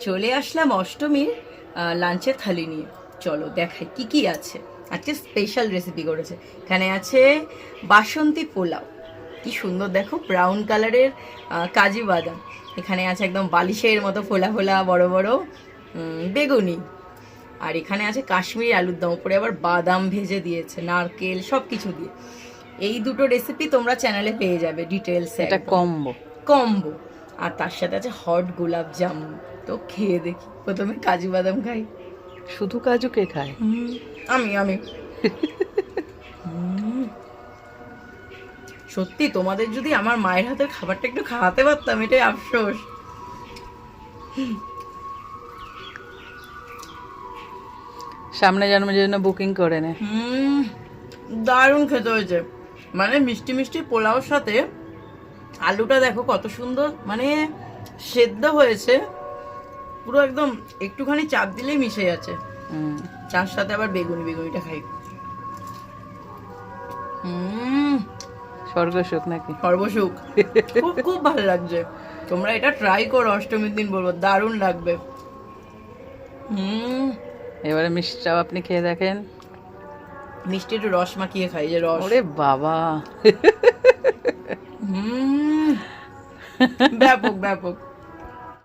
চলে আসলাম অষ্টমীর লাঞ্চের থালি নিয়ে। চলো দেখাই কি কি আছে। আজকে স্পেশাল রেসিপি করেছে। এখানে আছে বাসন্তী পোলাও, কি সুন্দর দেখো, ব্রাউন কালারের কাজু বাদাম। এখানে আছে একদম বালিশের মতো ফোলা ফোলা বড় বড় বেগুনি। আর এখানে আছে কাশ্মীরি আলুর দম, উপরে আবার বাদাম ভেজে দিয়েছে, নারকেল সব কিছু দিয়ে। এই দুটো রেসিপি তোমরা চ্যানেলে পেয়ে যাবে ডিটেলসে। এটা কম্বো কম্বো। আর তার সাথে আছে হট গোলাপ জামুন। তো খেয়ে দেখি, প্রথমে কাজু বাদাম খাই। শুধু কাজু কে খায়? আমি আমি সত্যি তোমাদের যদি আমার মায়ের হাতের খাবারটা একটু খাওয়াতে পারতাম, এটাই আফসোস। সামনে জন্মের জন্য বুকিং করে নে। দারুণ খেতে হয়েছে। মানে মিষ্টি মিষ্টি পোলাওর সাথে আলুটা দেখো কত সুন্দর, মানে সেদ্ধ হয়েছে পুরো, একদম একটুখানি চাপ দিলেই মিশে যাচ্ছে। চার সাথে আবার বেগুনি, বেগুনিটা খাই। স্বর্গসুখ নাকি? সর্বসুখ। খুব খুব ভালো লাগছে। তোমরা এটা ট্রাই করো, অষ্টমীর দিন বলবো দারুণ লাগবে। এবারে মিষ্টিটাও আপনি খেয়ে দেখেন। মিষ্টি একটু রস মাখিয়ে খাই, যে রস। ওরে বাবা, ব্যাপক ব্যাপক।